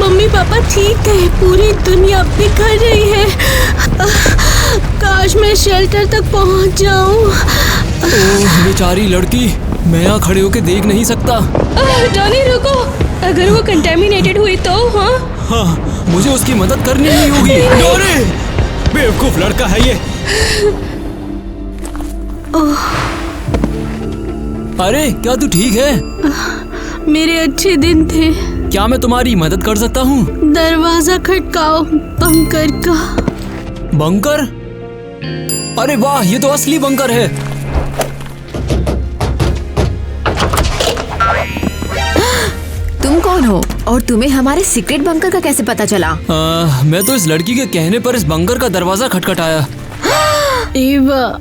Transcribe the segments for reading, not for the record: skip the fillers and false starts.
Mummy papa ठीक है, पूरी दुनिया बिखर रही है। काश मैं शेल्टर तक पहुंच जाऊं। ओह बेचारी लड़की, मैं यहाँ खड़े होके देख नहीं सकता। डॉनी रुको, अगर वो कंटेमिनेटेड हुई तो? हाँ, मुझे उसकी मदद करनी ही होगी। डॉनी, बेवकूफ लड़का है ये। अरे क्या तू ठीक है? मेरे अच्छे दिन थे। क्या मैं तुम्हारी मदद कर सकता हूँ? दरवाजा खटकाओ बंकर का। बंकर? अरे वाह, ये तो असली बंकर है। तुम कौन हो और तुम्हें हमारे सीक्रेट बंकर का कैसे पता चला? मैं तो इस लड़की के कहने पर इस बंकर का दरवाजा खटखटाया। एवा,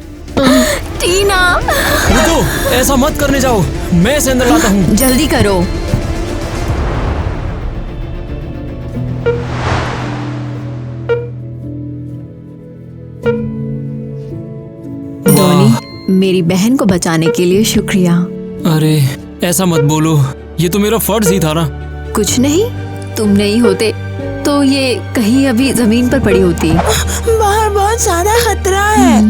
टीना! रुको, ऐसा मत करने जाओ, मैं इसे अंदर लाता हूँ। जल्दी करो। डॉनी, मेरी बहन को बचाने के लिए शुक्रिया। अरे ऐसा मत बोलो, ये तो मेरा फर्ज ही था ना। कुछ नहीं, तुम नहीं होते तो ये कहीं अभी जमीन पर पड़ी होती। बाहर बहुत ज्यादा खतरा है।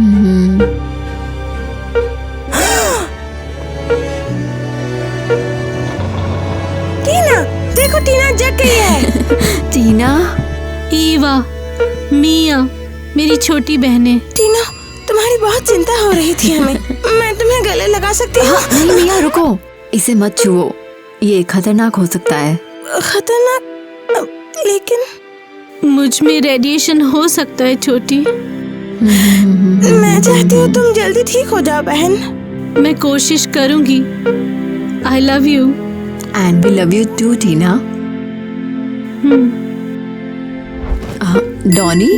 टीना, देखो टीना जग गई है। टीना? ईवा, मिया, मेरी छोटी बहनें। टीना, तुम्हारी बहुत चिंता हो रही थी हमें। मैं तुम्हें गले लगा सकती हूँ? नहीं मिया, रुको, इसे मत छुओ, ये खतरनाक हो सकता है। खतरनाक? लेकिन मुझ में रेडिएशन हो सकता है छोटी। मैं चाहती हूँ तुम जल्दी ठीक हो जाओ बहन। मैं कोशिश करूंगी। I love you. And we love you too Tina. Donny,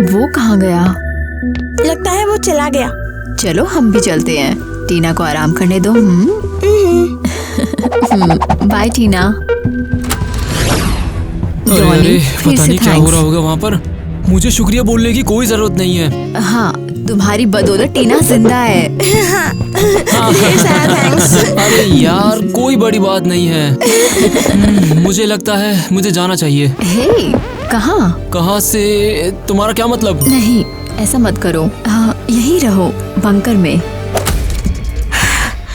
वो कहाँ गया? लगता है वो चला गया। चलो हम भी चलते हैं, टीना को आराम करने दो। बाय टीना। अरे फिर पता से नहीं क्या हो थैंक्स। रहा होगा वहाँ पर। मुझे शुक्रिया बोलने की कोई जरूरत नहीं है। हाँ, तुम्हारी बदौलत टीना जिंदा है। अरे यार, कोई बड़ी बात नहीं है। मुझे लगता है मुझे जाना चाहिए। हे, कहाँ? कहाँ से? तुम्हारा क्या मतलब? नहीं, ऐसा मत करो। यही रहो, बंकर में।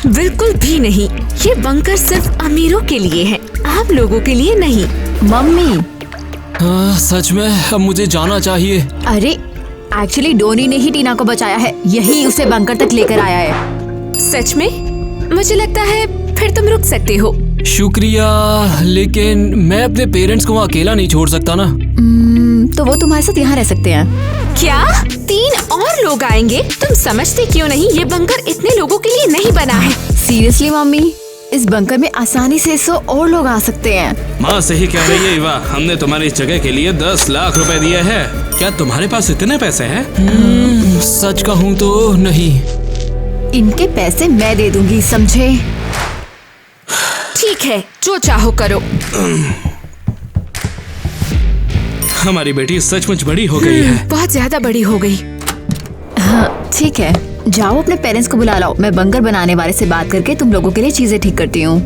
बिल्कुल भी नहीं, ये बंकर सिर्फ अमीरों के लिए है, आप लोगों के लिए नहीं। मम्मी! सच में अब मुझे जाना चाहिए। अरे एक्चुअली डोनी ने ही टीना को बचाया है, यही उसे बंकर तक लेकर आया है। सच में? मुझे लगता है फिर तुम रुक सकते हो। शुक्रिया, लेकिन मैं अपने पेरेंट्स को वहाँ अकेला नहीं छोड़ सकता ना। तो वो तुम्हारे साथ यहाँ रह सकते हैं। क्या 3 और लोग आएंगे? तुम समझते क्यों नहीं, ये बंकर इतने लोगों के लिए नहीं बना है। सीरियसली मम्मी, इस बंकर में आसानी से 100 और लोग आ सकते हैं। माँ सही कह रही है ईवा, हमने तुम्हारी इस जगह के लिए 10 लाख रुपए दिए हैं। क्या तुम्हारे पास इतने पैसे हैं? सच कहूँ तो नहीं। इनके पैसे मैं दे दूंगी, समझे? ठीक है, जो चाहो करो। हमारी बेटी सचमुच बड़ी हो गई है। बहुत ज्यादा बड़ी हो गई। हाँ ठीक है, जाओ अपने पेरेंट्स को बुला लाओ। मैं बंकर बनाने वाले से बात करके तुम लोगों के लिए चीजें ठीक करती हूँ।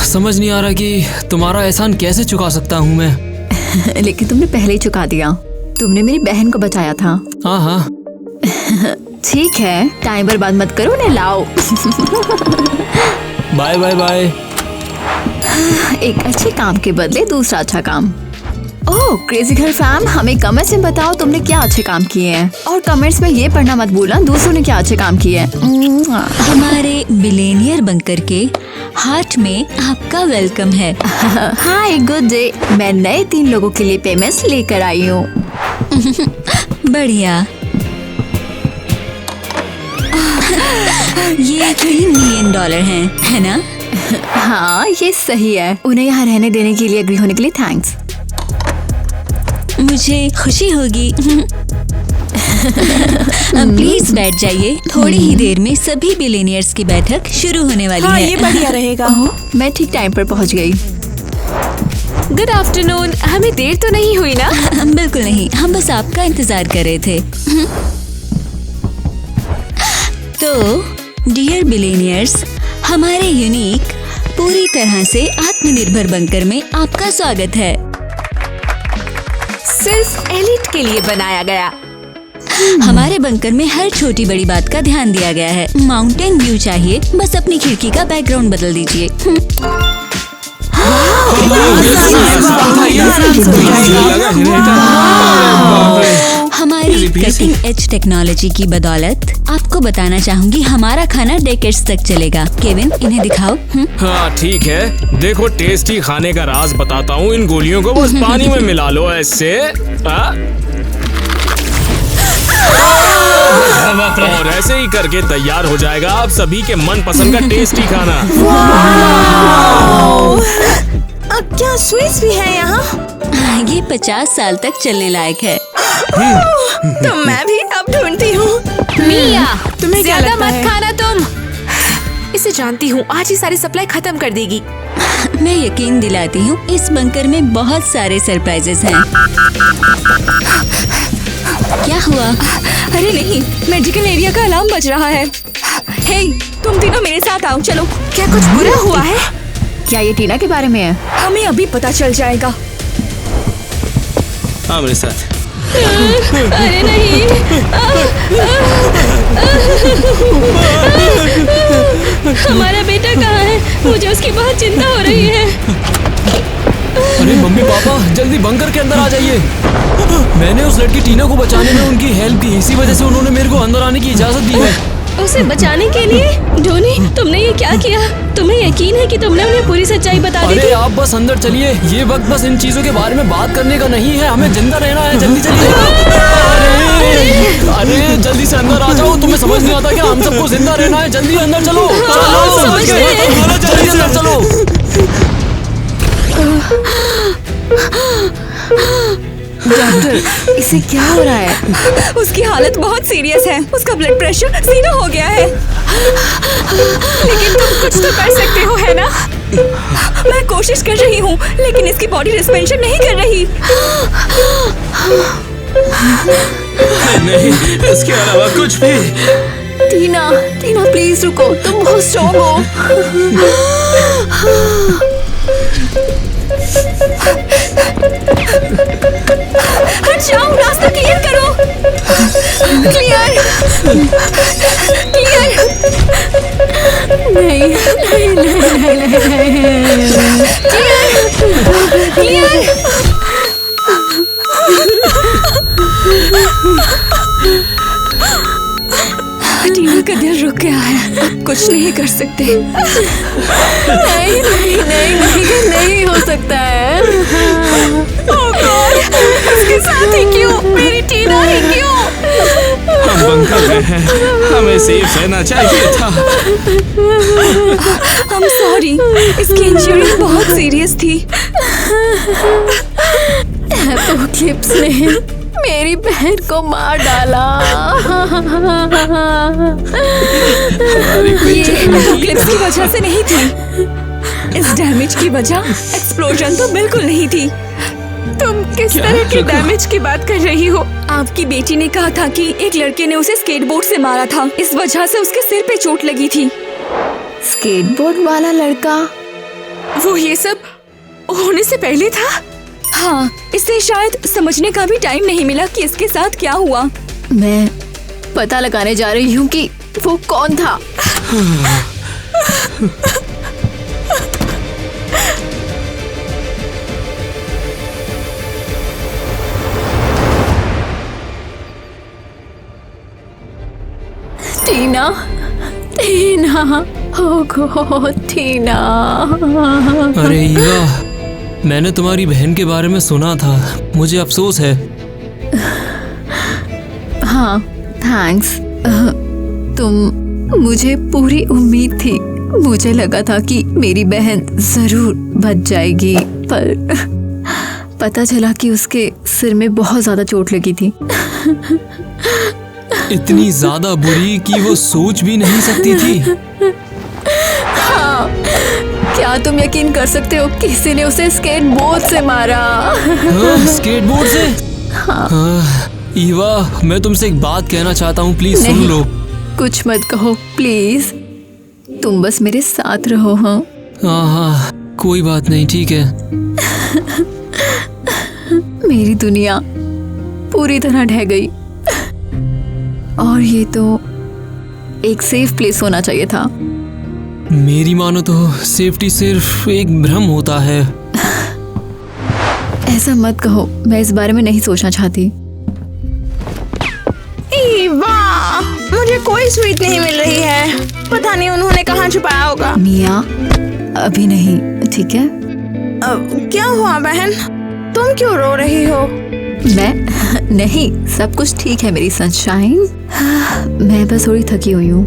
समझ नहीं आ रहा कि तुम्हारा एहसान कैसे चुका सकता हूँ मैं। लेकिन तुमने पहले ही चुका दिया, तुमने मेरी बहन को बचाया था। हाँ हाँ ठीक है, टाइम बर्बाद मत करो, उन्हें लाओ। Bye bye bye. एक अच्छे काम के बदले दूसरा अच्छा काम। ओह क्रेजी गर्ल फैम, हमें कमेंट्स में बताओ तुमने क्या अच्छे काम किए हैं, और कमेंट्स में ये पढ़ना मत भूलना दूसरों ने क्या अच्छे काम किए हैं। हमारे बिलेनियर बंकर के हार्ट में आपका वेलकम है। हाय गुड डे, मैं नए 3 लोगों के लिए पेमेंट्स लेकर आई हूँ। बढ़िया। ये $3 मिलियन हैं, है ना? हाँ ये सही है। उन्हें यहाँ रहने देने के लिए एग्री होने के लिए थैंक्स। मुझे खुशी होगी। प्लीज बैठ जाइए, थोड़ी ही देर में सभी बिलियनियर्स की बैठक शुरू होने वाली हाँ, है। ये बढ़िया रहेगा। मैं ठीक टाइम पर पहुँच गई। गुड आफ्टरनून, हमें देर तो नहीं हुई ना? बिल्कुल नहीं, हम बस आपका इंतजार कर रहे थे। तो डियर बिलियनियर्स, हमारे यूनिक पूरी तरह से आत्मनिर्भर बंकर में आपका स्वागत है। सिर्फ एलिट के लिए बनाया गया। हमारे बंकर में हर छोटी बड़ी बात का ध्यान दिया गया है। माउंटेन व्यू चाहिए, बस अपनी खिड़की का बैकग्राउंड बदल दीजिए। हमारी कटिंग एज टेक्नोलॉजी की बदौलत आपको बताना चाहूंगी हमारा खाना डेकेड्स तक चलेगा। केविन, इन्हें दिखाओ। हाँ ठीक है, देखो टेस्टी खाने का राज बताता हूँ। इन गोलियों को बस पानी में मिला लो ऐसे, और ऐसे ही करके तैयार हो जाएगा आप सभी के मनपसंद का टेस्टी खाना। क्या स्वीट्स भी है यहाँ? ये 50 साल तक चलने लायक है। तो मैं भी अब ढूंढती हूँ। मिया, तुम्हें क्या ज्यादा लगता मत है? खाना तुम। इसे जानती हूँ, आज ही सारी सप्लाई खत्म कर देगी। मैं यकीन दिलाती हूँ, इस बंकर में बहुत सारे सरप्राइजेस हैं। क्या हुआ? अरे नहीं, मेडिकल एरिया का अलार्म बज रहा है। हे, तुम तीनों मेरे साथ आओ, चलो। क्या कुछ बुरा हुआ है? क्या ये टीना के बारे में है? हमें अभी पता चल जाएगा। हाँ मेरे साथ। अरे नहीं। हमारा बेटा कहाँ है? मुझे उसकी बहुत चिंता हो रही है। अरे मम्मी पापा, जल्दी बंकर के अंदर आ जाइए। मैंने उस लड़की टीना को बचाने में उनकी हेल्प की, इसी वजह से उन्होंने मेरे को अंदर आने की इजाजत दी है। उसे बचाने के लिए? जोनी, तुमने ये क्या किया? तुम्हें यकीन है कि तुमने उन्हें पूरी सच्चाई बता दी थी? अरे आप बस अंदर चलिए, ये वक्त बस इन चीजों के बारे में बात करने का नहीं है, हमें जिंदा रहना है। जल्दी चलिए। अरे जल्दी से अंदर आ जाओ, तुम्हें समझ नहीं आता क्या? हम सबको जिंदा रहना है, जल्दी अंदर चलो। समझ गए। जल्दी अंदर चलो। डॉक्टर, इसे क्या हो रहा है? उसकी हालत बहुत सीरियस है। उसका ब्लड प्रेशर 0 हो गया है। लेकिन तुम कुछ तो कर सकते हो, है ना? मैं कोशिश कर रही हूँ, लेकिन इसकी बॉडी रिस्पेंशन नहीं कर रही। नहीं, इसके अलावा कुछ भी। टीना, टीना प्लीज रुको, तुम बहुत स्ट्रॉन्ग हो। हट जाओ, रास्ता क्लियर करो। Clear, clear. नहीं, नहीं, नहीं, नहीं, क्लियर। टीना का दिल रुक गया है, कुछ नहीं कर सकते। नहीं, नहीं, नहीं, नहीं हो सकता है। ओह गॉड, उसके साथ ही क्यों? मेरी टीना ही क्यों? हम बंकर में हैं, हमें सेफ रहना चाहिए था। I'm sorry, इसकी इंजरी बहुत सीरियस थी। एपोक्लिप्स ने मेरी बहन को मार डाला। ये एपोक्लिप्स की वजह से नहीं थी। इस डैमेज की वजह एक्सप्लोजन तो बिल्कुल नहीं थी। तुम किस तरह के डैमेज की बात कर रही हो? आपकी बेटी ने कहा था कि एक लड़के ने उसे स्केटबोर्ड से मारा था, इस वजह से उसके सिर पे चोट लगी थी। स्केटबोर्ड वाला लड़का? वो ये सब होने से पहले था? हाँ, इसे शायद समझने का भी टाइम नहीं मिला कि इसके साथ क्या हुआ। मैं पता लगाने जा रही हूँ कि वो कौन था। टीना, टीना, ओ गॉड, टीना। अरे ईवा, मैंने तुम्हारी बहन के बारे में सुना था, मुझे अफसोस है। हाँ, थैंक्स। मुझे पूरी उम्मीद थी। मुझे लगा था कि मेरी बहन जरूर बच जाएगी, पर पता चला कि उसके सिर में बहुत ज्यादा चोट लगी थी। इतनी ज्यादा बुरी कि वो सोच भी नहीं सकती थी। हाँ, क्या तुम यकीन कर सकते हो किसी ने उसे स्केटबोर्ड से मारा? स्केटबोर्ड से? ईवा, मैं तुमसे एक बात कहना चाहता हूँ, प्लीज सुन लो। कुछ मत कहो प्लीज, तुम बस मेरे साथ रहो। हाँ, हाँ, कोई बात नहीं, ठीक है। मेरी दुनिया पूरी तरह ढह गई और ये तो एक सेफ प्लेस होना चाहिए था। मेरी मानो तो सेफ्टी सिर्फ एक भ्रम होता है। ऐसा मत कहो, मैं इस बारे में नहीं सोचना चाहती। ईवा, मुझे कोई स्वीट नहीं मिल रही है। पता नहीं उन्होंने कहाँ छुपाया होगा। मिया, अभी नहीं, ठीक है? क्या हुआ बहन, तुम क्यों रो रही हो? मैं नहीं, सब कुछ ठीक है मेरी सनशाइन। मैं बस थोड़ी थकी हुई हूँ।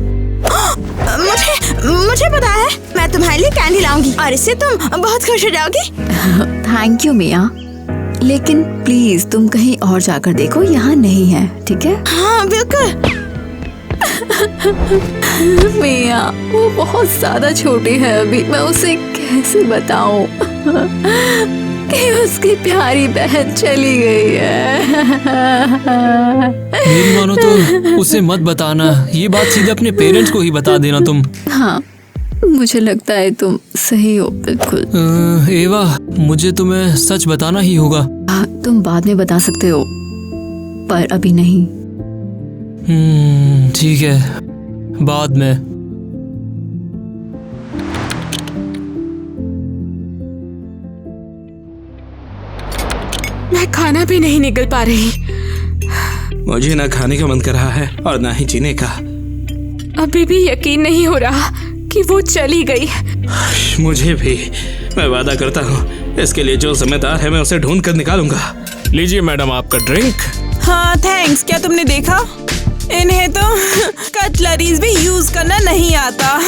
मुझे पता है, मैं तुम्हारे लिए कैंडी लाऊंगी और इससे तुम बहुत खुश हो जाओगी। थैंक यू मिया, लेकिन प्लीज तुम कहीं और जाकर देखो, यहाँ नहीं है, ठीक है? हाँ बिल्कुल। मिया, वो बहुत ज्यादा छोटी है अभी, मैं उसे कैसे बताऊं कि उसकी प्यारी बहन चली गई है। मेरी मानो तो उसे मत बताना, ये बात सीधे अपने पेरेंट्स को ही बता देना तुम। हाँ, मुझे लगता है तुम सही हो बिल्कुल। एवा, मुझे तुम्हें सच बताना ही होगा। तुम बाद में बता सकते हो, पर अभी नहीं। ठीक है, बाद में। मैं खाना भी नहीं निकल पा रही। मुझे ना खाने का मन कर रहा है और ना ही जीने का। अभी भी यकीन नहीं हो रहा कि वो चली गई। मुझे भी। मैं वादा करता हूँ, इसके लिए जो जिम्मेदार है मैं उसे ढूंढ कर निकालूंगा। लीजिए मैडम आपका ड्रिंक। हाँ थैंक्स। क्या तुमने देखा, इन्हें तो कटलरीज भी यूज करना नहीं आता।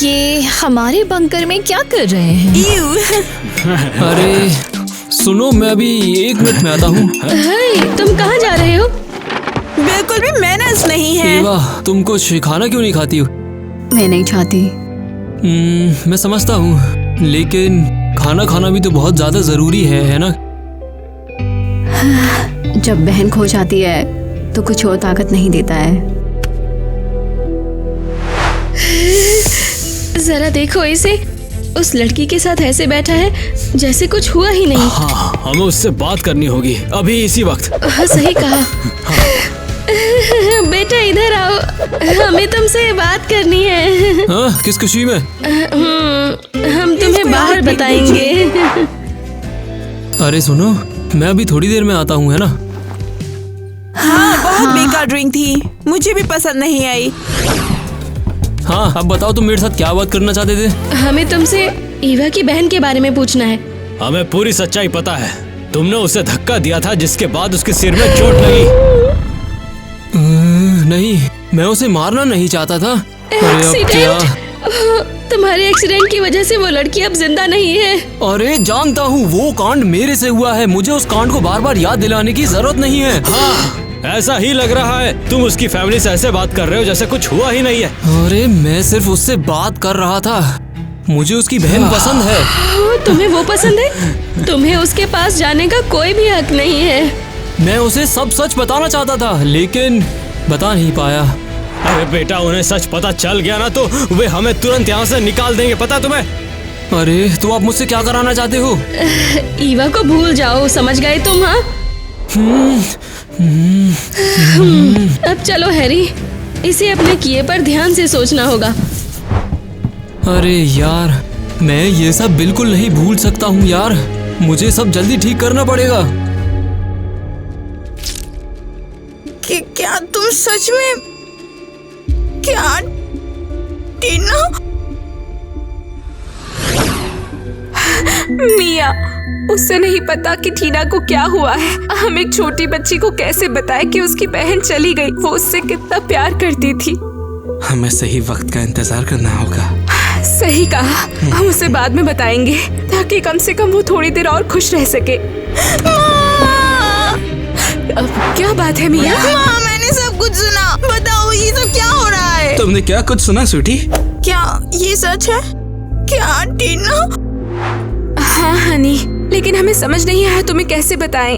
ये हमारे बंकर में क्या कर रहे हैं? अरे सुनो, मैं अभी 1 मिनट में आता हूँ। हाय, तुम कहाँ जा रहे हो? बिल्कुल भी मैनर्स नहीं है। एवा, तुम कुछ खाना क्यों नहीं खाती हो? मैं नहीं चाहती। मैं समझता हूँ, लेकिन खाना खाना भी तो बहुत ज्यादा जरूरी है ना? जब बहन खो जाती है तो कुछ और ताकत नहीं देता है। जरा देखो इसे, उस लड़की के साथ ऐसे बैठा है जैसे कुछ हुआ ही नहीं। हाँ, हमें उससे बात करनी होगी अभी इसी वक्त। हाँ, सही कहा। बेटा इधर आओ, हमें तुमसे बात करनी है। हाँ, किस खुशी में? हम तुम्हें बाहर बताएंगे। अरे सुनो, मैं अभी थोड़ी देर में आता हूँ, है ना? हाँ, बहुत बेकार ड्रिंक थी, मुझे भी पसंद नहीं आई। हाँ, अब बताओ तुम मेरे साथ क्या बात करना चाहते थे? हमें तुमसे ईवा की बहन के बारे में पूछना है। हमें पूरी सच्चाई पता है। तुमने उसे धक्का दिया था जिसके बाद उसके सिर में चोट लगी। नहीं, मैं उसे मारना नहीं चाहता था। एक्सीडेंट? तुम्हारे एक्सीडेंट की वजह से वो लड़की अब जिंदा नहीं है। अरे जानता हूँ, वो कांड मेरे से हुआ है, मुझे उस कांड को बार बार याद दिलाने की जरूरत नहीं है। हाँ, ऐसा ही लग रहा है। तुम उसकी फैमिली से ऐसे बात कर रहे हो जैसे कुछ हुआ ही नहीं है। अरे मैं सिर्फ उससे बात कर रहा था, मुझे उसकी बहन पसंद है। तुम्हें वो पसंद है? तुम्हें उसके पास जाने का कोई भी हक नहीं है। मैं उसे सब सच बताना चाहता था, लेकिन बता नहीं पाया। अरे बेटा, उन्हें सच पता चल गया ना तो वे हमें तुरंत यहाँ से निकाल देंगे, पता है तुम्हें? अरे तो आप मुझसे क्या कराना चाहते हो? ईवा को भूल जाओ, समझ गए तुम? हाँ, अब चलो हैरी, इसे अपने किए पर ध्यान से सोचना होगा। अरे यार, मैं ये सब बिल्कुल नहीं भूल सकता हूँ यार, मुझे सब जल्दी ठीक करना पड़ेगा। क्या तुम सच में? क्या टीना? मिया, उससे नहीं पता कि टीना को क्या हुआ है। हम एक छोटी बच्ची को कैसे बताएं कि उसकी बहन चली गई? वो उससे कितना प्यार करती थी। हमें सही वक्त का इंतजार करना होगा। सही कहा, हम उसे बाद में बताएंगे ताकि कम से कम वो थोड़ी देर और खुश रह सके। अब क्या बात है मिया? माँ, मैंने सब कुछ सुना। बताओ ये सब क्या हो रहा है? तुमने क्या कुछ सुना स्वीटी? क्या ये सच है? क्या टीना? हाँ हनी, लेकिन हमें समझ नहीं आया तुम्हें कैसे बताएं।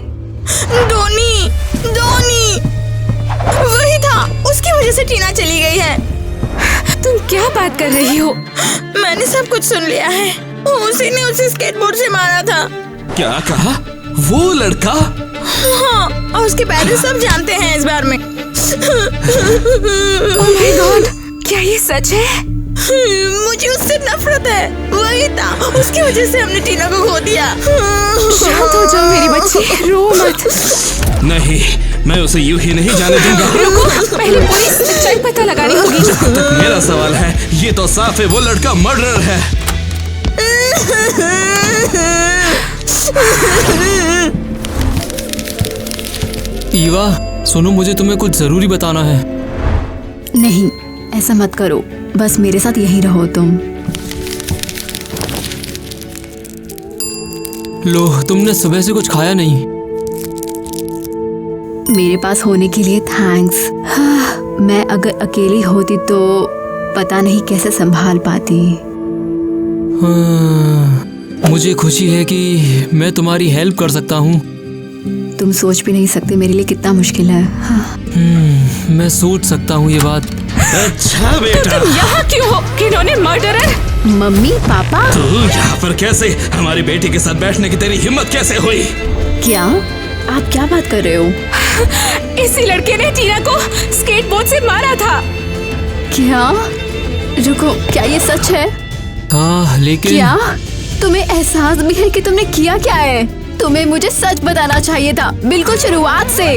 डोनी, वही था, उसकी वजह से टीना चली गई है। तुम क्या बात कर रही हो? मैंने सब कुछ सुन लिया है। उसी ने उसे स्केटबोर्ड से मारा था। क्या कहा? वो लड़का? हाँ, और उसके पेरेंट्स सब जानते हैं इस बारे में। ओह माय गॉड, क्या ये सच है? मुझे उससे नफरत है। वही था, उसकी वजह से हमने टीना को खो दिया। शांत हो जाओ मेरी बच्ची, रो मत। नहीं, मैं उसे यूं ही नहीं जाने दूंगा। रुको, पहले पूरी सच्चाई पता लगानी होगी। जहाँ तक मेरा सवाल है, ये तो साफ है वो लड़का मर्डरर है। ईवा, सुनो, मुझे तुम्हें कुछ जरूरी बताना है। नहीं, ऐसा मत करो, बस मेरे साथ यहीं रहो तुम। लो, तुमने सुबह से कुछ खाया नहीं। मेरे पास होने के लिए थैंक्स। हाँ, मैं अगर अकेली होती तो पता नहीं कैसे संभाल पाती। हाँ, मुझे खुशी है कि मैं तुम्हारी हेल्प कर सकता हूँ। तुम सोच भी नहीं सकते मेरे लिए कितना मुश्किल है। हाँ। मैं सोच सकता हूँ ये बात। अच्छा बेटा, तुम यहाँ क्यों हो? किन्होंने मर्डरर? मम्मी, पापा। तू यहाँ पर कैसे? हमारी बेटी के साथ बैठने की तेरी हिम्मत कैसे हुई? क्या? आप क्या बात कर रहे हो? इसी लड़के ने टीना को स्केटबोर्ड से मारा था। क्या? रुको, क्या ये सच है? हाँ, लेकिन क्या तुम्हें एहसास भी है कि तुमने किया क्या है? तुम्हें मुझे सच बताना चाहिए था, बिल्कुल शुरुआत से।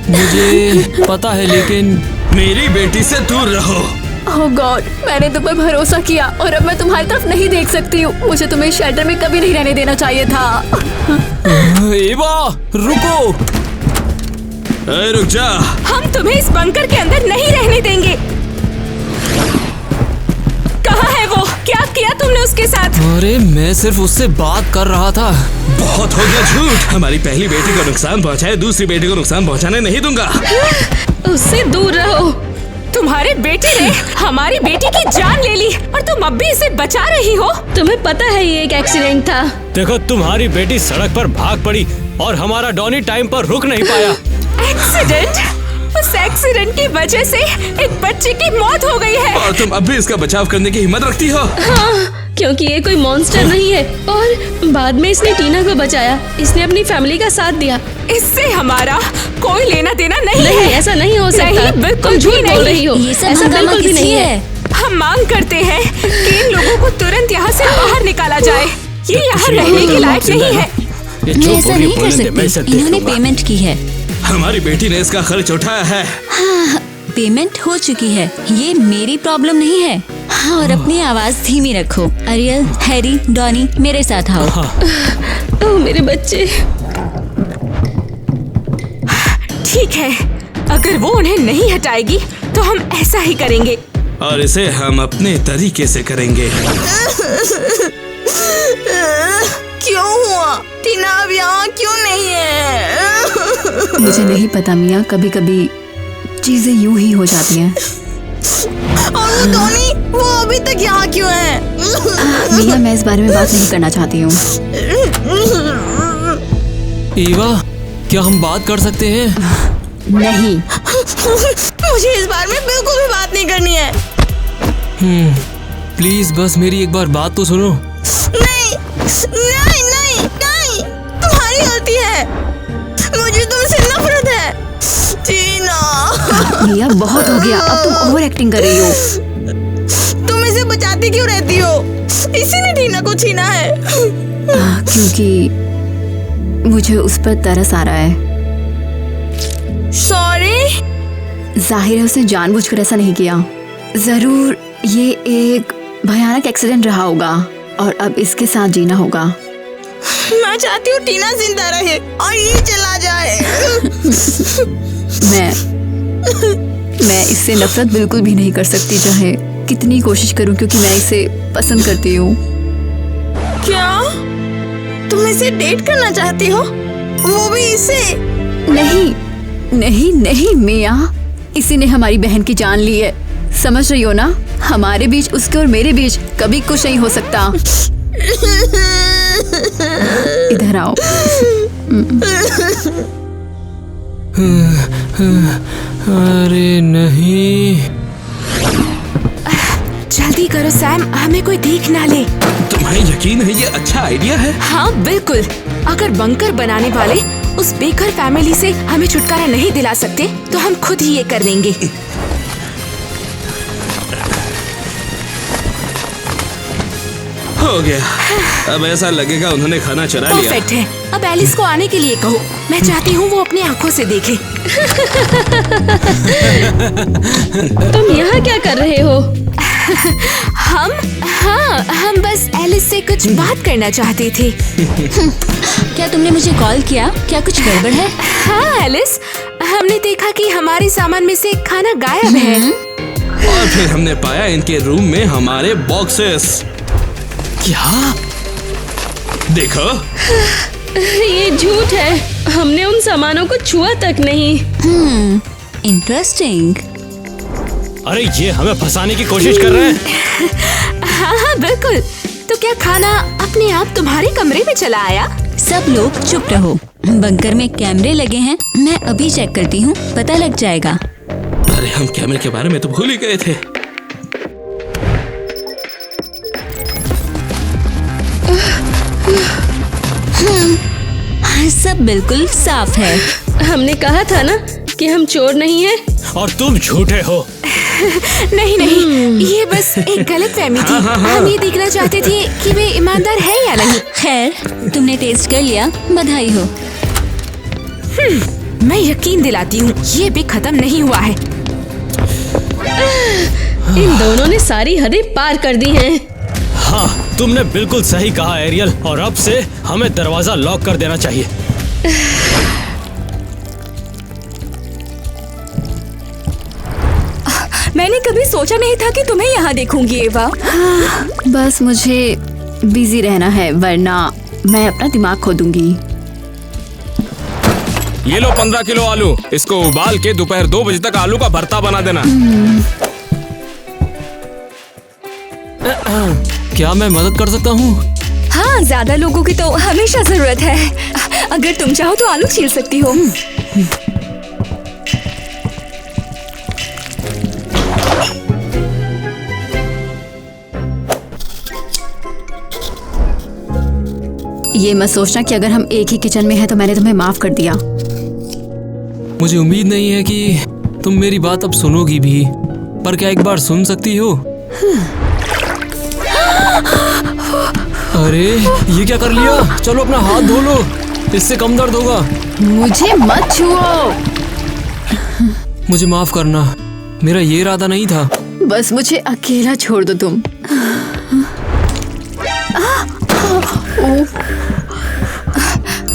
मुझे पता है, लेकिन मेरी बेटी से दूर रहो। ओह गॉड, मैंने तुम पर भरोसा किया और अब मैं तुम्हारी तरफ नहीं देख सकती हूँ। मुझे तुम्हें शेल्टर में कभी नहीं रहने देना चाहिए था। एवा, रुको। रुक जा। हम तुम्हें इस बंकर के अंदर नहीं रहने देंगे। कहाँ है वो? क्या किया तुमने उसके साथ? अरे, मैं सिर्फ उससे बात कर रहा था। बहुत हो गया झूठ। हमारी पहली बेटी को नुकसान पहुँचाए, दूसरी बेटी को नुकसान पहुँचाने नहीं दूंगा। उससे दूर रहो। तुम्हारे बेटे ने हमारी बेटी की जान ले ली और तुम अब भी इसे बचा रही हो? तुम्हें पता है ये एक एक्सीडेंट था। देखो, तुम्हारी बेटी सड़क पर भाग पड़ी और हमारा डॉनी टाइम पर रुक नहीं पाया। एक्सीडेंट? उस एक्सीडेंट की वजह से एक बच्चे की मौत हो गई है। और तुम अब भी इसका बचाव करने की हिम्मत रखती हो? हाँ, क्योंकि ये कोई मॉन्स्टर नहीं है और बाद में इसने टीना को बचाया। इसने अपनी फैमिली का साथ दिया। इससे हमारा कोई लेना देना नहीं है। नहीं, ऐसा नहीं हो सकता। नहीं, बिल्कुल तुम झूठ भी बोल नहीं। रही हो। ये सब ऐसा हंगामा बिल्कुल भी किसकी नहीं है? हम मांग करते हैं कि इन लोगों को तुरंत यहाँ से बाहर निकाला जाए। ये यहाँ रहने के लायक नहीं है। ये मैं चुप ऐसा होके नहीं कर बोलने दे, मैं इसे सकती। देख इन्होंने लूंगा। पेमेंट की है। हमारी बेटी ने इसका खर्च उठाया है। हाँ, पेमेंट हो चुकी है। ये मेरी प्रॉब्लम नहीं है। हाँ, और अपनी आवाज धीमी रखो। अरियल, हैरी, डॉनी, मेरे साथ आओ। ओह मेरे बच्चे। ठीक है, अगर वो उन्हें नहीं हटाएगी तो हम ऐसा ही करेंगे। और इसे हम अपने तरीके से करेंगे। क्यों हुआ? टीना अब यहाँ क्यों नहीं है? मुझे नहीं पता मिया, कभी कभी चीजें यूं ही हो जाती हैं। और वो टोनी, वो अभी तक यहाँ क्यों है? मिया, मैं इस बारे में बात नहीं करना चाहती हूँ। ईवा, क्या हम बात कर सकते हैं? नहीं। मुझे इस बारे में बिल्कुल भी बात नहीं करनी है। प्लीज, बस मेरी एक बार बात तो सुनो। नहीं, नहीं, नहीं, नहीं, तुम्हारी गलती है। मुझे तुमसे नफरत है, टीना। मिया, बहुत हो गया, अब तुम ओवर एक्टिंग कर रही हो। तुम इसे बचाती क्यों रहती हो? इसी ने टीना को छीना है। क्योंकि मुझे उस पर तरस आ रहा है। सॉरी। जाहिर है उसने जानबूझकर ऐसा नहीं किया। जरूर ये एक भयानक एक्सीडेंट रहा होगा और अब इसके साथ जीना होगा। मैं चाहती हूँ टीना जिंदा रहे और ये चला जाए। मैं इससे नफरत बिल्कुल भी नहीं कर सकती, चाहे कितनी कोशिश करूं, क्योंकि मैं इसे पसंद करती हूँ। क्या तुम इसे डेट करना चाहती हो? वो भी इसे? नहीं नहीं नहीं मिया, इसी ने हमारी बहन की जान ली है। समझ रही हो ना? हमारे बीच, उसके और मेरे बीच कभी कुछ नहीं हो सकता। इधर आओ। अरे नहीं। जल्दी करो सैम, हमें कोई देख ना ले। तुम्हें यकीन है ये अच्छा आइडिया है? हाँ बिल्कुल। अगर बंकर बनाने वाले उस बेकर फैमिली से हमें छुटकारा नहीं दिला सकते तो हम खुद ही ये कर लेंगे। हो गया। अब ऐसा लगेगा उन्होंने खाना चुरा लिया। परफेक्ट है। अब एलिस को आने के लिए कहो। मैं चाहती हूँ वो अपनी आंखों से देखे। तुम यहाँ क्या कर रहे हो? हम बस एलिस से कुछ बात करना चाहते थे। क्या तुमने मुझे कॉल किया? क्या कुछ गड़बड़ है? हाँ एलिस, हमने देखा कि हमारे सामान में से खाना गायब है। और फिर हमने पाया इनके रूम में हमारे बॉक्सेस। क्या? देखो। ये झूठ है, हमने उन सामानों को छुआ तक नहीं। इंटरेस्टिंग। अरे ये हमें फंसाने की कोशिश कर रहे हैं। हाँ बिल्कुल। तो क्या खाना अपने आप तुम्हारे कमरे में चला आया? सब लोग चुप रहो। बंकर में कैमरे लगे हैं, मैं अभी चेक करती हूँ, पता लग जाएगा। अरे हम कैमरे के बारे में तो भूल ही गए थे। सब बिल्कुल साफ है। हमने कहा था ना कि हम चोर नहीं हैं। और तुम झूठे हो। नहीं, ये बस एक गलत फहमी थी। हम ये देखना चाहते थे कि वे ईमानदार है या नहीं। खैर, तुमने टेस्ट कर लिया, बधाई हो। मैं यकीन दिलाती हूँ ये भी खत्म नहीं हुआ है। इन दोनों ने सारी हदें पार कर दी हैं। हाँ, तुमने बिल्कुल सही कहा एरियल। और अब से हमें दरवाजा लॉक कर देना चाहिए। मैंने कभी सोचा नहीं था कि तुम्हें यहाँ देखूंगी एवा। बस मुझे बिजी रहना है, वरना मैं अपना दिमाग खो दूंगी। ये लो 15 किलो आलू। इसको उबाल के दोपहर 2 बजे तक आलू का भरता बना देना। क्या मैं मदद कर सकता हूँ? हाँ, ज्यादा लोगों की तो हमेशा जरूरत है। अगर तुम चाहो तो आलू छील सकती हो। ये मत सोचना कि अगर हम एक ही किचन में हैं तो मैंने तुम्हें माफ कर दिया। मुझे उम्मीद नहीं है कि तुम मेरी बात अब सुनोगी भी, पर क्या एक बार सुन सकती हो? अरे ये क्या कर लिया? चलो अपना हाथ धो लो, इससे कम दर्द होगा। मुझे मत छुओ। मुझे माफ करना, मेरा ये इरादा नहीं था। बस मुझे अकेला छोड़ दो तुम।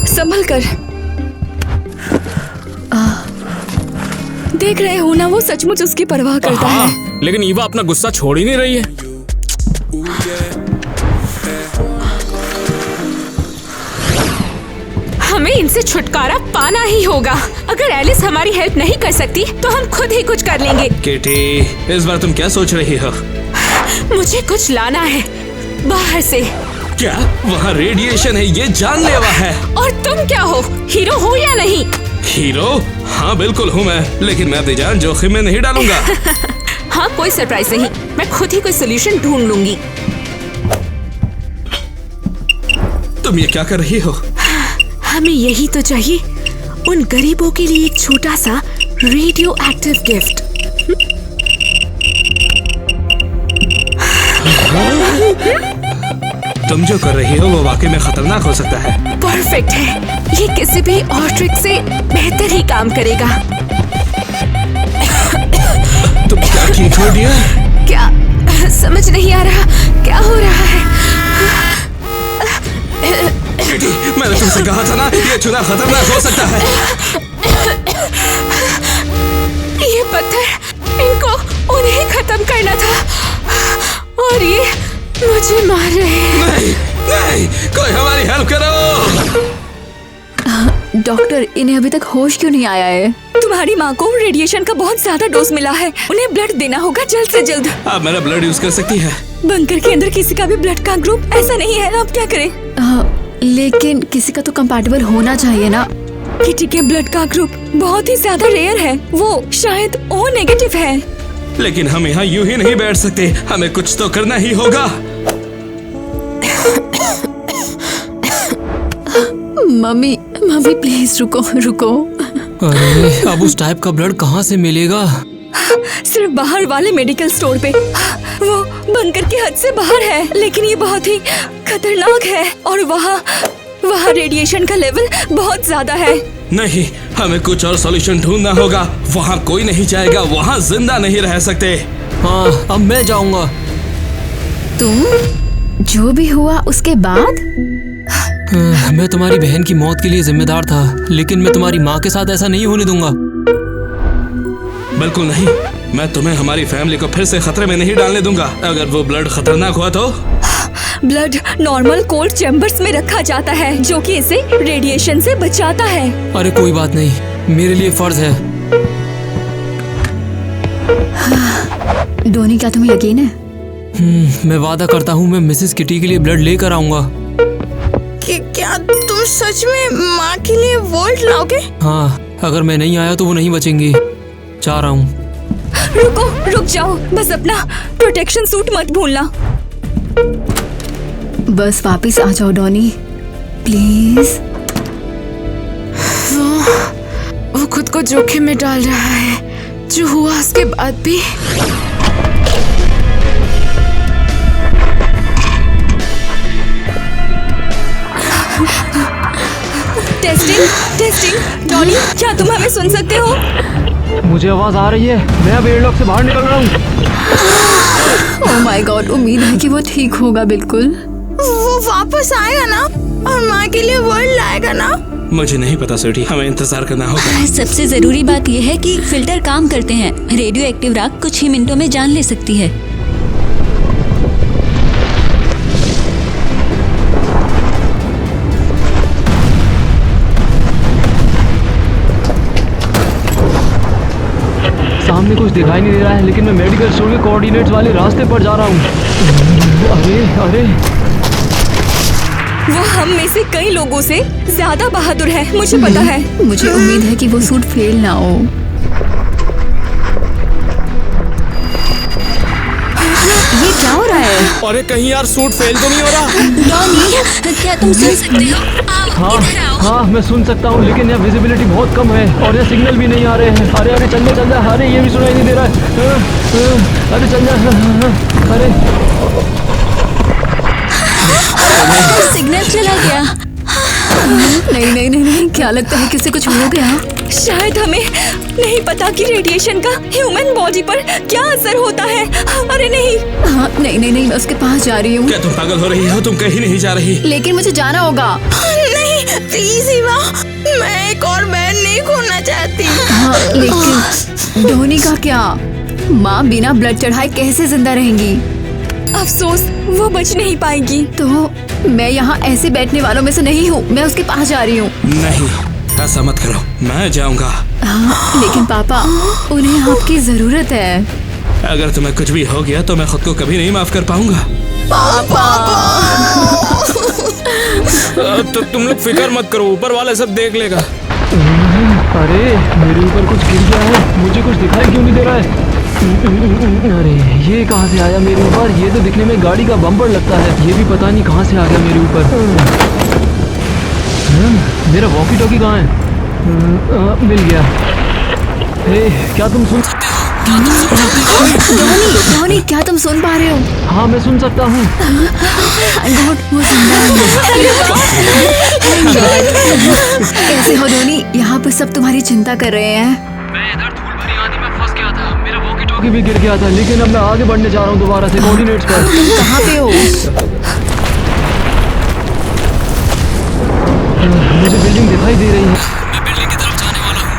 संभल कर। देख रहे हो ना, वो सचमुच उसकी परवाह करता है। लेकिन ईवा अपना गुस्सा छोड़ ही नहीं रही है। हमें इनसे छुटकारा पाना ही होगा। अगर एलिस हमारी हेल्प नहीं कर सकती तो हम खुद ही कुछ कर लेंगे। किटी, इस बार तुम क्या सोच रही हो? मुझे कुछ लाना है बाहर से। क्या? वहाँ रेडिएशन है, ये जानलेवा है। और तुम क्या हो, हीरो हो या नहीं? हीरो? हाँ बिल्कुल हूँ मैं, लेकिन मैं अपनी जान जोखिम में नहीं डालूंगा। हाँ, कोई सरप्राइज नहीं, मैं खुद ही कोई सोल्यूशन ढूंढ लूंगी। तुम ये क्या कर रही हो? हमें यही तो चाहिए, उन गरीबों के लिए एक छोटा सा रेडियो एक्टिव गिफ्ट। तुम जो कर रही हो वो वाकई में खतरनाक हो सकता है। परफेक्ट है, ये किसी भी और ट्रिक से बेहतर ही काम करेगा। तुम क्या ठीक हो डियर? क्या समझ नहीं आ रहा क्या हो रहा है? किटी, मैंने तुमसे कहा था ना, ये चुनाव खतरनाक हो सकता है। ये पत्थर, इनको उन्हें खत्म करना था और ये मुझे मार रहे हैं। नहीं, कोई हमारी हेल्प करो। डॉक्टर, इन्हें अभी तक होश क्यों नहीं आया है? तुम्हारी माँ को रेडिएशन का बहुत ज्यादा डोज मिला है, उन्हें ब्लड देना होगा जल्द से जल्द। आप मेरा ब्लड यूज कर सकती है। बंकर के अंदर किसी का भी ब्लड का ग्रुप ऐसा नहीं है, अब क्या करें? लेकिन किसी का तो कंपैटिबल होना चाहिए ना। किटी के ब्लड का ग्रुप बहुत ही ज्यादा रेयर है। वो शायद ओ नेगेटिव है। लेकिन हम यहाँ यूं ही नहीं बैठ सकते, हमें कुछ तो करना ही होगा। मम्मी मम्मी प्लीज रुको रुको। अरे अब उस टाइप का ब्लड कहाँ से मिलेगा? सिर्फ बाहर वाले मेडिकल स्टोर पे। वो बंकर के हद से बाहर है, लेकिन ये बहुत ही खतरनाक है और वहाँ रेडिएशन का लेवल बहुत ज्यादा है। नहीं, हमें कुछ और सॉल्यूशन ढूंढना होगा। वहाँ कोई नहीं जाएगा, वहाँ जिंदा नहीं रह सकते। हाँ, अब मैं जाऊंगा। तुम जो भी हुआ उसके बाद? मैं तुम्हारी बहन की मौत के लिए जिम्मेदार था, लेकिन मैं तुम्हारी माँ के साथ ऐसा नहीं होने दूंगा। बिल्कुल नहीं, मैं तुम्हें हमारी फैमिली को फिर से खतरे में नहीं डालने दूंगा। अगर वो ब्लड खतरनाक हुआ तो? ब्लड नॉर्मल कोल्ड चैम्बर्स में रखा जाता है, जो कि इसे रेडिएशन से बचाता है। अरे कोई बात नहीं, मेरे लिए फर्ज है। डोनी, क्या तुम्हें यकीन है? मैं वादा करता हूँ मैं मिसेस किटी के लिए ब्लड लेकर आऊंगा। क्या तुम सच में माँ के लिए वोल्ट लाओगे? हाँ, अगर मैं नहीं आया तो वो नहीं बचेंगी। चाह रहा हूँ। रुक जाओ, बस अपना प्रोटेक्शन सूट मत भूलना। बस वापस आ जाओ डॉनी, प्लीज। वो खुद को जोखिम में डाल रहा है, जो हुआ उसके बाद भी। टेस्टिंग। डॉनी, क्या तुम हमें सुन सकते हो? मुझे आवाज आ रही है, मैं अब एयरलॉक से बाहर निकल रहा हूँ। ओह माय गॉड, उम्मीद है कि वो ठीक होगा। बिल्कुल वो वापस आएगा ना और माँ के लिए वर्ल्ड लाएगा ना? मुझे नहीं पता स्वीटी, हमें इंतजार करना होगा। सबसे जरूरी बात यह है कि फिल्टर काम करते हैं। रेडियो एक्टिव राख कुछ ही मिनटों में जान ले सकती है। सामने कुछ दिखाई नहीं दे रहा है, लेकिन मैं मेडिकल स्टोर के कोऑर्डिनेट्स वाले रास्ते पर जा रहा हूँ। अरे वो हम में से कई लोगों से ज्यादा बहादुर है, मुझे पता है। मुझे उम्मीद है कि वो सूट फेल ना हो। ये क्या हो रहा है? अरे कहीं यार सूट फेल तो नहीं हो रहा? डॉनी, क्या तुम सुन सकते हो? हाँ, मैं सुन सकता हूँ, लेकिन यहाँ विजिबिलिटी बहुत कम है और यहाँ सिग्नल भी नहीं आ रहे हैं। अरे चल जा। अरे ये भी सुनाई नहीं दे रहा है। अरे चल जा। अरे सिग्नल चला गया। नहीं, क्या लगता है कि उसे कुछ हो गया? शायद हमें नहीं पता कि रेडिएशन का ह्यूमन बॉडी पर क्या असर होता है। अरे नहीं। हाँ, नहीं, मैं उसके पास जा रही हूँ। क्या तुम पागल हो रही हो? तुम कहीं नहीं जा रही। लेकिन मुझे जाना होगा। नहीं प्लीज ईवा, मैं एक और बहन नहीं खोना चाहती। हाँ, लेकिन धोनी का क्या? माँ बिना ब्लड चढ़ाए कैसे जिंदा रहेंगी? अफसोस, वो बच नहीं पाएगी। तो मैं यहाँ ऐसे बैठने वालों में से नहीं हूँ। मैं उसके पास जा रही हूँ। नहीं, ऐसा मत करो, मैं जाऊंगा। हाँ, लेकिन पापा, उन्हें आपकी जरूरत है। अगर तुम्हें कुछ भी हो गया तो मैं खुद को कभी नहीं माफ कर पाऊंगा। पापा। तो तुम लोग फिक्र मत करो, ऊपर वाला सब देख लेगा। अरे मेरे ऊपर कुछ गिर गया है, मुझे कुछ दिखाई क्यों नहीं दे रहा है? अरे ये कहाँ से आया मेरे ऊपर? ये तो दिखने में गाड़ी का बम्पर लगता है। ये भी पता नहीं कहाँ से आ गया मेरे ऊपर। मेरा वॉकी टॉकी कहाँ है? मिल गया। क्या तुम सुन सकते हो? धोनी, क्या तुम सुन पा रहे हो? हाँ, मैं सुन सकता हूँ। वो जिंदा है। कैसे हो धोनी? यहाँ पर सब तुम्हारी चिंता कर रहे हैं। मैं इधर धूल भरी आंधी में फंस गया था। मेरा वॉकी टॉकी भी गिर गया था, लेकिन अब मैं आगे बढ़ने जा रहा हूँ दोबारा से कोऑर्डिनेट्स पर। तुम कहाँ पे हो? मुझे बिल्डिंग दिखाई दे रही है। मैं बिल्डिंग की तरफ जाने वाला हूँ।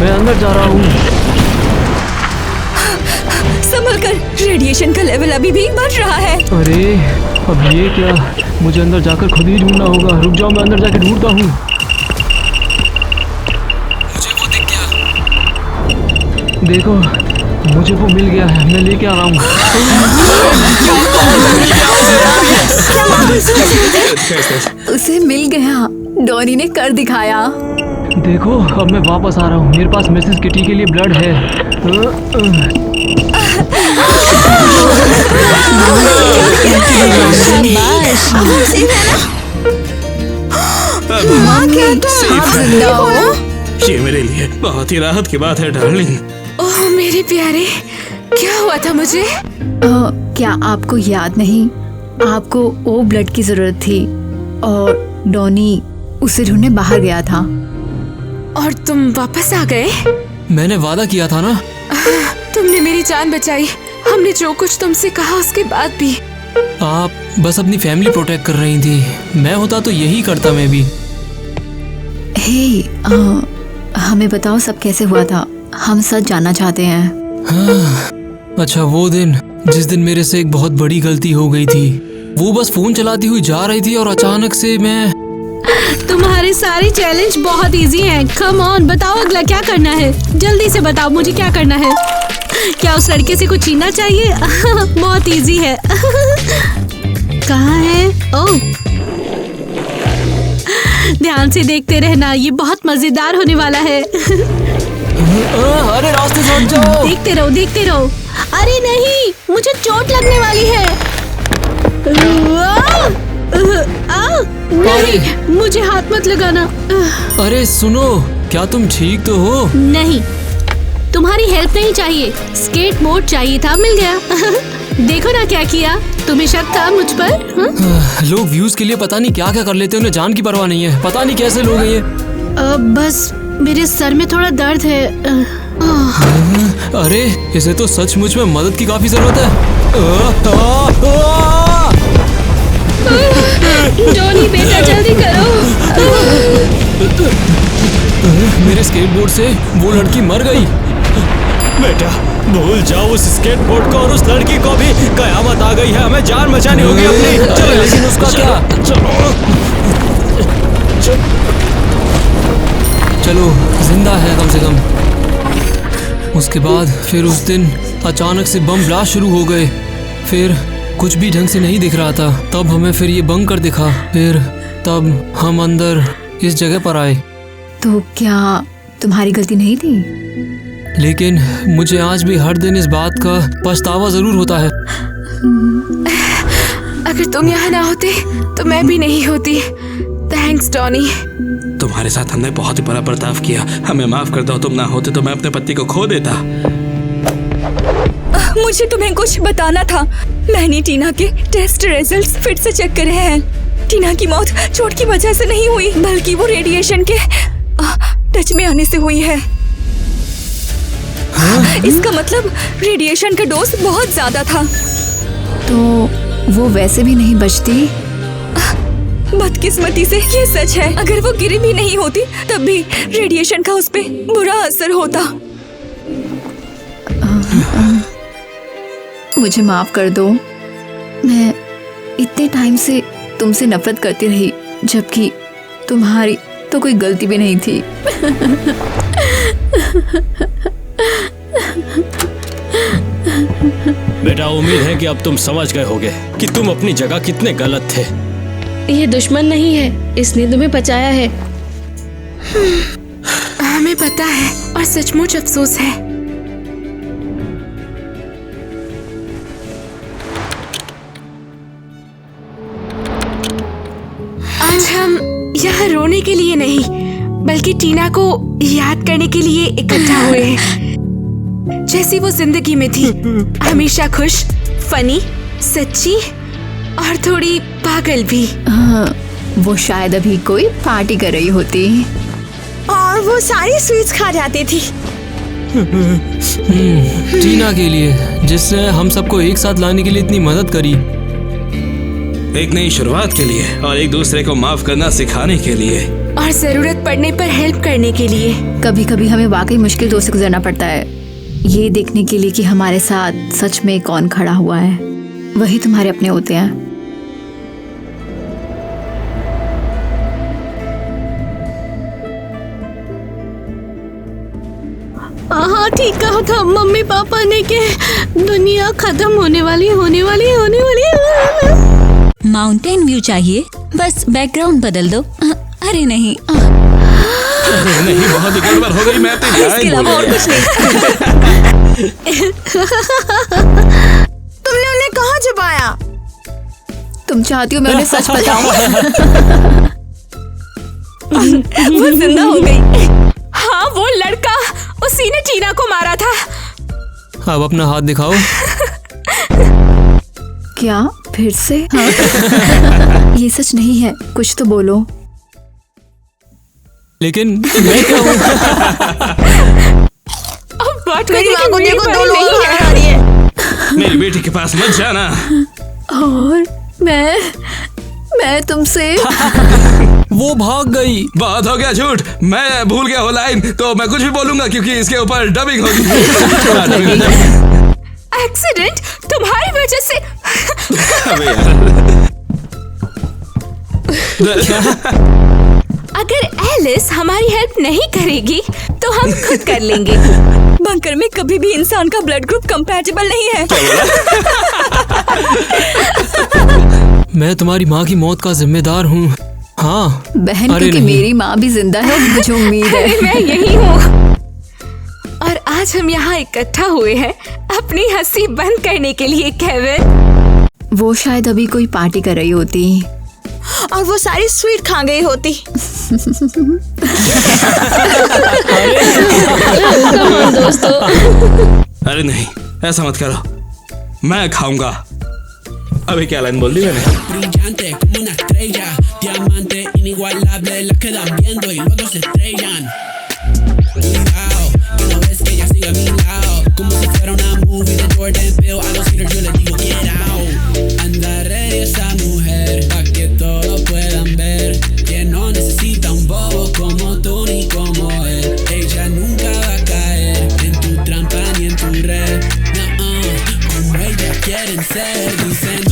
मैं अंदर जा रहा हूँ। संभल कर, रेडिएशन का लेवल अभी भी बढ़ रहा है। अरे अब ये क्या? मुझे अंदर जाकर खुद ही ढूंढना होगा। रुक जाओ, मैं अंदर जाकर ढूंढता हूँ। मुझे वो दिख गया। देखो, मुझे वो मिल गया है, मैं लेके आ रहा हूँ। उसे मिल गया। डॉनी ने कर दिखाया। देखो अब मैं वापस आ रहा हूँ। मेरे पास मिसेस किटी के लिए ब्लड है। ये मेरे लिए बहुत ही राहत की बात है डार्लिंग। ओह मेरे प्यारे, क्या हुआ था मुझे? क्या आपको याद नहीं? आपको ओ ब्लड की जरूरत थी और डॉनी उसे ढूंढने बाहर गया था। और तुम वापस आ गए? मैंने वादा किया था ना। तुमने मेरी जान बचाई। हमने जो कुछ तुमसे कहा उसके बाद भी। आप बस अपनी फैमिली प्रोटेक्ट कर रही थी। मैं होता तो यही करता मैं भी। हमें बताओ सब कैसे हुआ था, हम सच जानना चाहते हैं। अच्छा, वो दिन जिस दिन मेरे से एक बहुत बड़ी गलती हो गई थी। वो बस फोन चलाती हुई जा रही थी और अचानक से मैं। तुम्हारे सारे चैलेंज बहुत इजी हैं। कम ऑन, बताओ अगला क्या करना है। जल्दी से बताओ मुझे क्या करना है। क्या उस लड़के से कुछ छीनना चाहिए? बहुत इजी है। कहाँ है? ओह, ध्यान से देखते रहना, ये बहुत मजेदार होने वाला है। अरे रास्ते से हट जाओ। देखते रहो, देखते रहो। अरे नहीं, मुझे चोट लगने वाली है। नहीं, मुझे हाथ मत लगाना। अरे सुनो, क्या तुम ठीक तो हो? नहीं, तुम्हारी हेल्प नहीं चाहिए। स्केट बोर्ड चाहिए था, मिल गया। देखो ना क्या किया। तुम्हें शक था मुझ पर? लोग व्यूज के लिए पता नहीं क्या क्या कर लेते हैं, उन्हें जान की परवाह नहीं है। पता नहीं कैसे लोग हैं ये। बस मेरे सर में थोड़ा दर्द है। अरे इसे तो सचमुच में मदद की काफी जरूरत है। जॉनी बेटा जल्दी करो। मेरे स्केटबोर्ड से वो लड़की मर गई। बेटा भूल जाओ उस स्केटबोर्ड को और उस लड़की को भी। कयामत आ गई है, हमें जान बचानी होगी अपनी। चलो, लेकिन उसका क्या? चलो, जिंदा है कम से कम। उसके बाद फिर उस दिन अचानक से बम ब्लास्ट शुरू हो गए। फिर कुछ भी ढंग से नहीं दिख रहा था। तब हमें फिर ये बंकर दिखा। फिर तब हम अंदर इस जगह पर आए। तो क्या तुम्हारी गलती नहीं थी? लेकिन मुझे आज भी हर दिन इस बात का पछतावा जरूर होता है। अगर तुम यहाँ ना होते तो मैं भी नहीं होती। Thanks Donny. तुम्हारे साथ हमने बहुत ही बड़ा बर्ताव किया। हमें माफ कर दो। तुम ना होते तो मैं अपने पति को खो देता। मुझे तुम्हें कुछ बताना था। मैंने टीना के टेस्ट रिजल्ट्स फिर से चेक करे हैं। टीना की मौत चोट की वजह से नहीं हुई, बल्कि वो रेडिएशन के टच में आने से हुई है। इसका मतलब रेडिएशन का डोज बहुत ज्यादा था। तो वो वैसे भी नहीं बचती। बदकिस्मती से ये सच है। अगर वो गिरी भी नहीं होती तब भी रेडिएशन का उस पे बुरा असर होता। मुझे माफ कर दो। मैं इतने टाइम से तुमसे नफरत करती रही, जबकि तुम्हारी तो कोई गलती भी नहीं थी। बेटा उम्मीद है कि अब तुम समझ गए होगे कि तुम अपनी जगह कितने गलत थे। ये दुश्मन नहीं है, इसने तुम्हें बचाया है। हमें पता है और सचमुच अफसोस है। आज हम यहाँ रोने के लिए नहीं, बल्कि टीना को याद करने के लिए इकट्ठा हुए हैं। जैसी वो जिंदगी में थी, हमेशा खुश, फनी, सच्ची और थोड़ी पागल भी। वो शायद अभी कोई पार्टी कर रही होती और वो सारी स्वीट्स खा जाती थी। टीना के लिए, जिसने हम सबको एक साथ लाने के लिए इतनी मदद करी। एक नई शुरुआत के लिए और एक दूसरे को माफ करना सिखाने के लिए, और जरूरत पड़ने पर हेल्प करने के लिए। कभी कभी हमें वाकई मुश्किल दोस्त से गुजरना पड़ता है, ये देखने के लिए कि हमारे साथ सच में कौन खड़ा हुआ है। वही तुम्हारे अपने होते हैं। हाँ, ठीक कहा था मम्मी पापा ने कि दुनिया खत्म होने वाली। माउंटेन व्यू चाहिए, बस बैकग्राउंड बदल दो। अरे नहीं। नहीं, बहुत ही गड़बड़ हो गई। मैं तो इसके अलावा और कुछ नहीं। तुमने उन्हें कहाँ छुपाया? तुम चाहती हो मैं उन्हें सच बताऊं? वो जिंदा हो गई। हाँ, वो लड़का, उसी ने टीना को मारा था। अब अपना हाथ दिखाओ। क्या फिर से? हाँ। ये सच नहीं है, कुछ तो बोलो। लेकिन मैं क्या हूँ? अब बात मेरी करने माँ की को देखो, मेरी दो बारी लोग नहीं खाना है। खा रही है। मेरी बेटी के पास मत जाना। और मैं तुमसे वो भाग गई। बहुत हो गया झूठ। मैं भूल गया वो लाइन, तो मैं कुछ भी बोलूंगा क्योंकि इसके ऊपर डबिंग होगी। एक्सीडेंट तुम्हारी वजह से। अबे यार। अगर एलिस हमारी हेल्प नहीं करेगी तो हम खुद कर लेंगे। बंकर में कभी भी इंसान का ब्लड ग्रुप कंपैटिबल नहीं है। मैं तुम्हारी माँ की मौत का जिम्मेदार हूँ। हाँ बहन, अरे क्योंकि नहीं। मेरी माँ भी जिंदा है, मुझे उम्मीद अरे है। मैं यही हूँ। और आज हम यहाँ इकट्ठा हुए हैं अपनी हंसी बंद करने के लिए। केविन, वो शायद अभी कोई पार्टी कर रही होती और वो सारी स्वीट खा गई होती। अरे नहीं, ऐसा मत करो। मैं खाऊंगा। अभी क्या लाइन बोल दी मैंने? brillante como una estrella, diamante inigualable, las quedan viendo y luego se estrellan. Cuidado, una vez que ella sigue a mi lado, como si fuera una movie de Jordan Peele, a los haters yo les digo get out. Anda ready esa mujer, pa' que todos puedan ver, que no necesita un bobo como tú ni como él. Ella nunca va a caer en tu trampa ni en tu red, no, como ella quieren ser, dicen